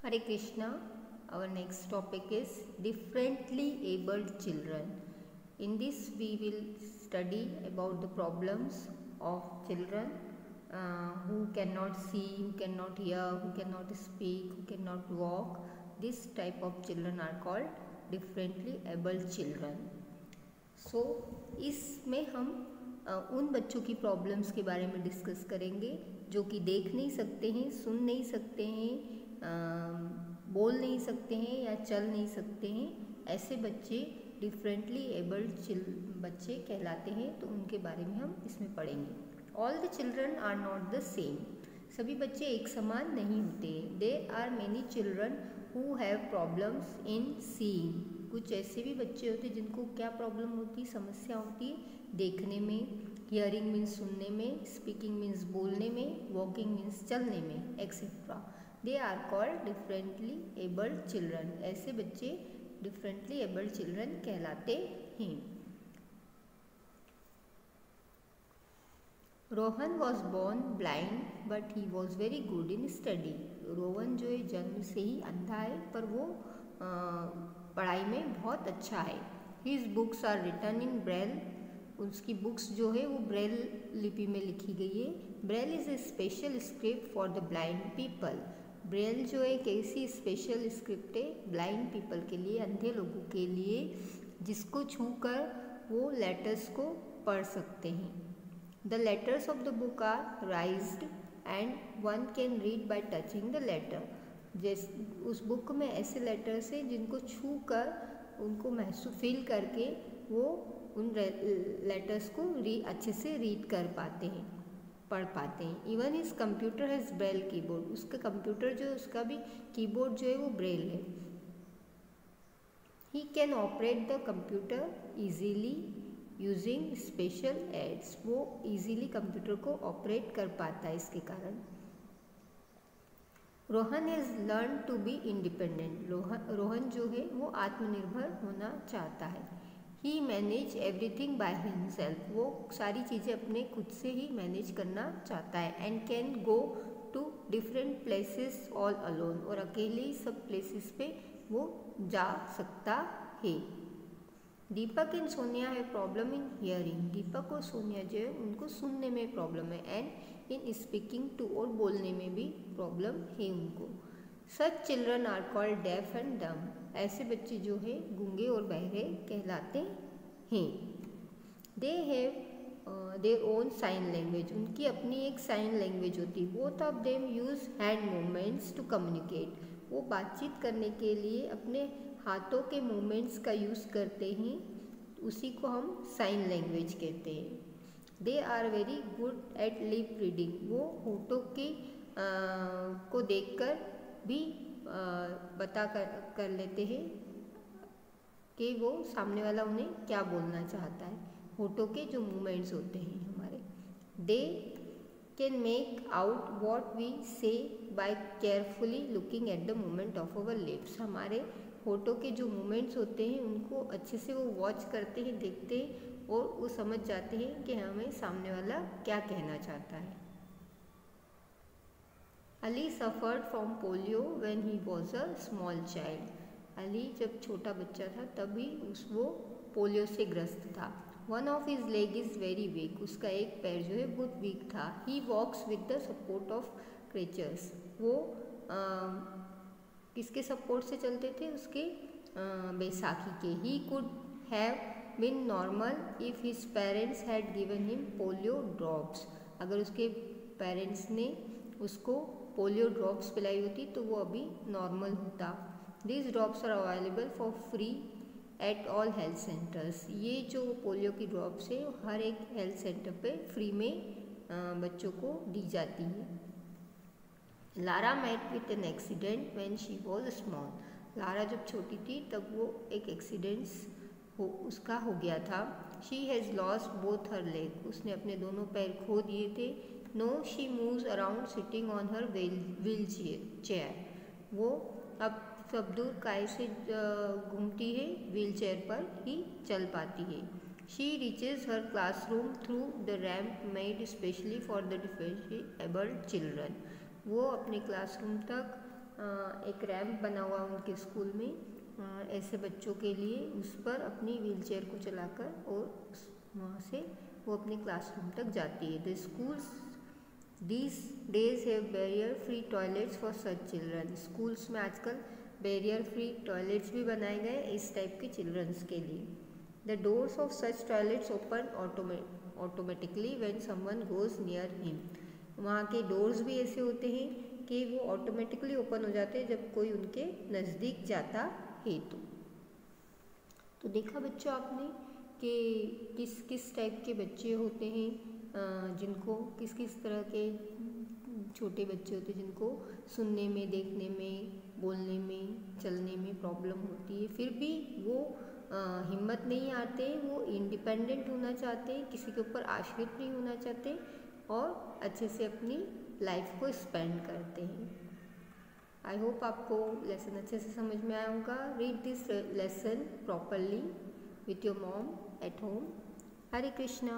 Hare Krishna. Our next topic is differently abled children. In this, we will study about the problems of children who cannot see, who cannot hear, who cannot speak, who cannot walk. This type of children are called differently abled children. So, इसमें हम उन बच्चों की problems के बारे में discuss करेंगे जो कि देख नहीं सकते हैं, सुन नहीं सकते हैं, बोल नहीं सकते हैं या चल नहीं सकते हैं। ऐसे बच्चे डिफरेंटली एबल्ड बच्चे कहलाते हैं। तो उनके बारे में हम इसमें पढ़ेंगे। All the children are not the same. सभी बच्चे एक समान नहीं होते। There are many children who have problems in seeing. कुछ ऐसे भी बच्चे होते हैं जिनको क्या प्रॉब्लम होती है, समस्या होती है देखने में। हियरिंग मीन्स सुनने में, स्पीकिंग मीन्स बोलने में, वॉकिंग मीन्स चलने में, etcetera. They are called differently abled children. ऐसे बच्चे डिफरेंटली एबल्ड चिल्ड्रन कहलाते हैं। Rohan was born blind but he was very good in study. Rohan जो है जन्म से ही अंधा है पर वो पढ़ाई में बहुत अच्छा है। His books are written in Braille. उसकी बुक्स जो है वो ब्रेल लिपि में लिखी गई है। Braille is a special script for the blind people. Braille जो एक ऐसी स्पेशल स्क्रिप्ट है ब्लाइंड पीपल के लिए, अंधे लोगों के लिए, जिसको छूकर वो लेटर्स को पढ़ सकते हैं। The letters of the book are raised and one can read by touching the letter. जैसे उस बुक में ऐसे लेटर्स हैं जिनको छू कर, उनको महसूस फील करके वो उन लेटर्स को अच्छे से रीड कर पाते हैं, पढ़ पाते हैं। इवन इस कंप्यूटर हैज़ ब्रेल कीबोर्ड। उसका कंप्यूटर जो है उसका भी कीबोर्ड जो है वो ब्रेल है। He can operate the computer easily using special aids. वो ईजीली कंप्यूटर को ऑपरेट कर पाता है इसके कारण। Rohan has learn to be independent. Rohan जो है वो आत्मनिर्भर होना चाहता है। He manage everything by himself. वो सारी चीज़ें अपने खुद से ही मैनेज करना चाहता है। And can go to different places all alone. और अकेले ही सब प्लेसेस पे वो जा सकता है। दीपक एंड सोनिया है प्रॉब्लम इन हियरिंग। दीपक और सोनिया जो है उनको सुनने में प्रॉब्लम है। एंड इन स्पीकिंग टू, और बोलने में भी प्रॉब्लम है उनको। Such children are called deaf and dumb. ऐसे बच्चे जो है गूंगे और बहरे कहलाते हैं। They have their own sign language. उनकी अपनी एक साइन लैंग्वेज होती है। Both of them use hand movements to communicate. वो बातचीत करने के लिए अपने हाथों के मूवमेंट्स का यूज़ करते हैं। उसी को हम साइन लैंग्वेज कहते हैं। They are very good at lip reading. वो होठों के को देखकर भी पता कर लेते हैं कि वो सामने वाला उन्हें क्या बोलना चाहता है। होठों के जो मूवमेंट्स होते हैं हमारे। They can make out what we say by carefully looking at the movement of our lips. हमारे होठों के जो मूवमेंट्स होते हैं उनको अच्छे से वो वॉच करते हैं, देखते हैं, और वो समझ जाते हैं कि हमें सामने वाला क्या कहना चाहता है। Ali suffered from polio when he was a small child. Ali जब छोटा बच्चा था तभी वो पोलियो से ग्रस्त था। One of his leg is very weak. उसका एक पैर जो है बहुत वीक था। He walks with the support of crutches. वो किसके सपोर्ट से चलते थे? उसके बैसाखी के। He could have been normal if his parents had given him polio drops. अगर उसके पेरेंट्स ने उसको पोलियो ड्रॉप्स पिलाई होती तो वो अभी नॉर्मल होता। This drops are available for free at all health centres. ये जो पोलियो की ड्रॉप्स है हर एक हेल्थ सेंटर पे फ्री में बच्चों को दी जाती है। Lara met with an accident when she was small. Lara जब छोटी थी तब वो एक एक्सीडेंट्स उसका हो गया था। She has lost both her leg. उसने अपने दोनों पैर खो दिए थे। No she moves around sitting on her wheelchair. वो अब सब दूर काय से घूमती है, व्हील चेयर पर ही चल पाती है। She reaches her classroom through the ramp made specially for the differently abled children. वो अपने क्लासरूम तक एक रैंप बना हुआ उनके स्कूल में ऐसे बच्चों के लिए, उस पर अपनी व्हीलचेयर को चलाकर और वहाँ से वो अपने क्लासरूम तक जाती है। The schools these days have barrier free toilets for such children. Schools में आजकल बैरियर फ्री टॉयलेट्स भी बनाए गए इस टाइप के चिल्ड्रंस के लिए। The doors of such toilets open automatically when someone goes near him. वहाँ के डोर्स भी ऐसे होते हैं कि वो ऑटोमेटिकली ओपन हो जाते हैं जब कोई उनके नज़दीक जाता है। तो देखा बच्चों आपने कि किस किस टाइप के बच्चे होते हैं, जिनको किस किस तरह के छोटे बच्चे होते हैं जिनको सुनने में, देखने में, बोलने में, चलने में प्रॉब्लम होती है, फिर भी वो हिम्मत नहीं आते, वो इंडिपेंडेंट होना चाहते हैं, किसी के ऊपर आश्रित नहीं होना चाहते और अच्छे से अपनी लाइफ को स्पेंड करते हैं। आई होप आपको लेसन अच्छे से समझ में आया होगा। Read this lesson properly with your mom at home. Hare Krishna.